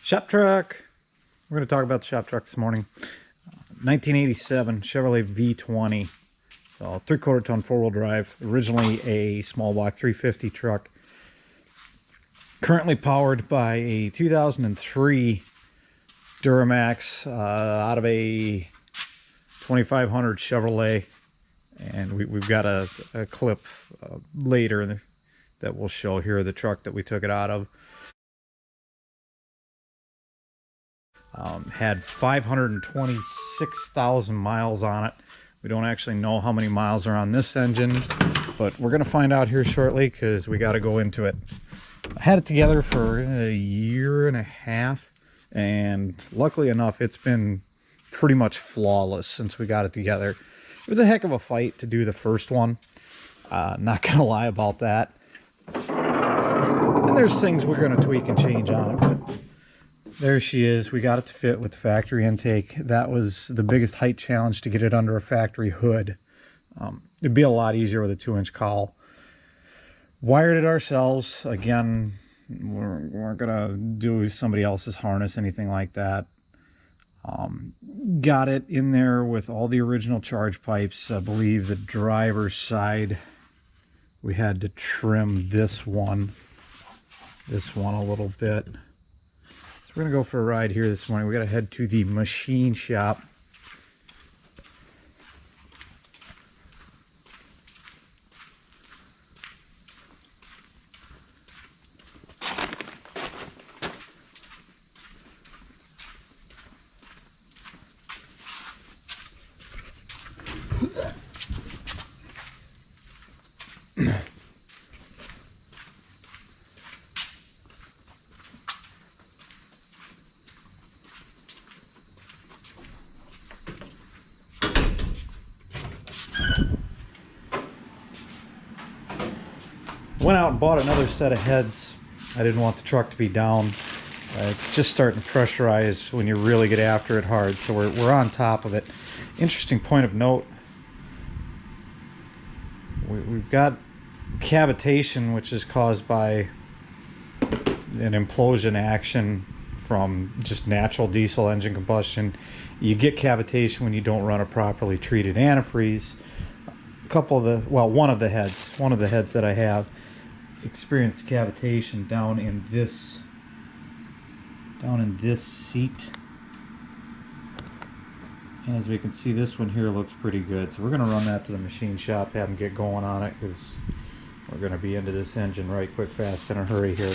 Shop truck. We're going to talk about the shop truck this morning. 1987 Chevrolet V20. So 3/4 ton four-wheel drive. Originally a small block 350 truck. Currently powered by a 2003 Duramax out of a 2500 Chevrolet. And we've got a clip later that we'll show here, the truck that we took it out of. Had 526,000 miles on it. We don't actually know how many miles are on this engine, but we're going to find out here shortly because we got to go into it. I had it together for a year and a half, and luckily enough, it's been pretty much flawless since we got it together. It was a heck of a fight to do the first one. Not going to lie about that. And there's things we're going to tweak and change on it, but there she is. We got it to fit with the factory intake. That was the biggest height challenge, to get it under a factory hood. It'd be a lot easier with a 2-inch cowl. Wired it ourselves. Again, we weren't gonna do somebody else's harness, anything like that. Got it in there with all the original charge pipes. I believe the driver's side, we had to trim this one a little bit. We're going to go for a ride here this morning. We got to head to the machine shop. Went out and bought another set of heads. I didn't want the truck to be down. It's just starting to pressurize when you really get after it hard, so we're on top of it. Interesting point of note, we've got cavitation, which is caused by an implosion action from just natural diesel engine combustion. You get cavitation when you don't run a properly treated antifreeze. One of the heads that I have experienced cavitation down in this seat, and as we can see, this one here looks pretty good. So we're going to run that to the machine shop, have them get going on it, because we're going to be into this engine right quick, fast, in a hurry here.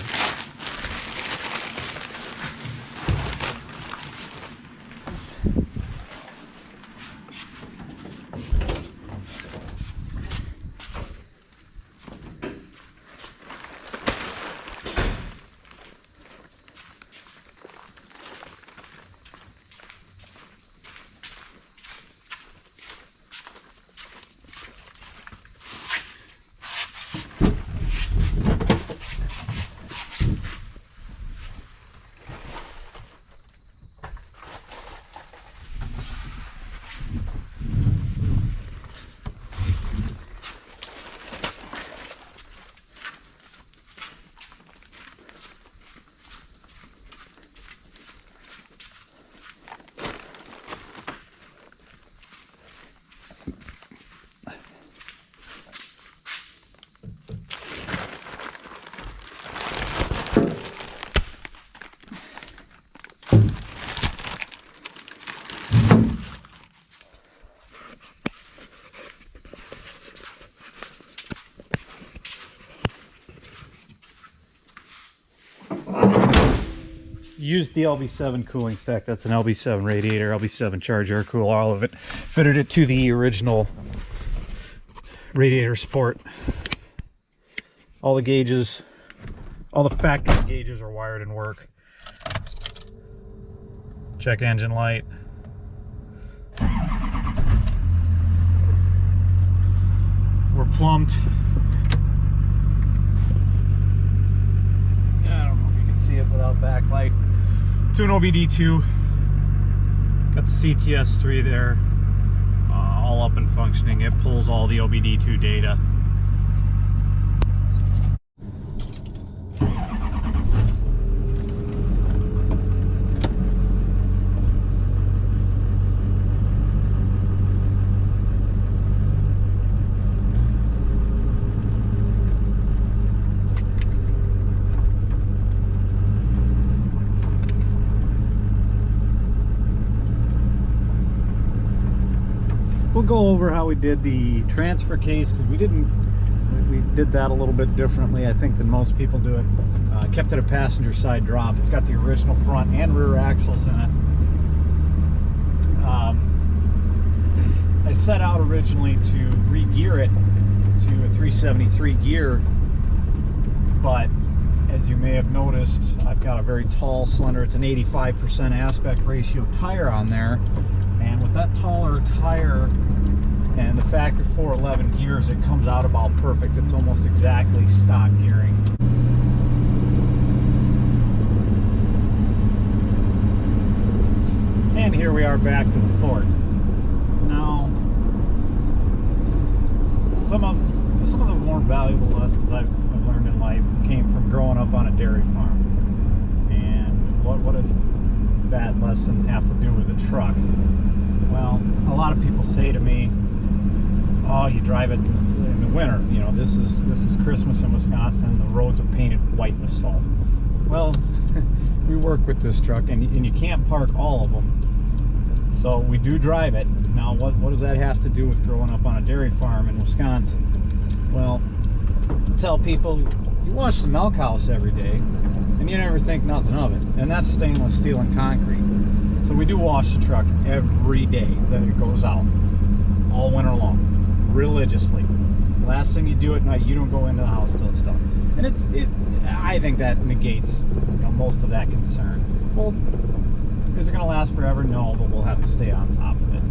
Used the LB7 cooling stack. That's an LB7 radiator, LB7 charge air cool, all of it. Fitted it to the original radiator support. All the gauges, all the factory gauges are wired and work. Check engine light. We're plumbed. I don't know if you can see it without backlight. To an OBD2, got the CTS3 there, all up and functioning. It pulls all the OBD2 data. go over how we did the transfer case, because we did that a little bit differently, I think, than most people do it. Kept it a passenger side drop. It's got the original front and rear axles in it. I set out originally to re-gear it to a 373 gear, but as you may have noticed, I've got a very tall cylinder. It's an 85% aspect ratio tire on there, and with that taller tire and the factory 411 gears, it comes out about perfect. It's almost exactly stock gearing. And here we are back to the Ford. Now, some of the more valuable lessons I've learned in life came from growing up on a dairy farm. And what does that lesson have to do with a truck? Well, a lot of people say to me, "Oh, you drive it in the winter. You know, this is Christmas in Wisconsin. The roads are painted white with salt." Well, we work with this truck, and you can't park all of them. So we do drive it. Now, what does that have to do with growing up on a dairy farm in Wisconsin? Well, I tell people, you wash the milk house every day, and you never think nothing of it. And that's stainless steel and concrete. So we do wash the truck every day that it goes out, all winter long, religiously. Last thing you do at night, you don't go into the house till it's done. And I think that negates, most of that concern. Well, is it going to last forever? No, but we'll have to stay on top of it.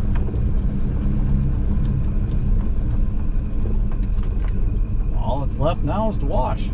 All that's left now is to wash.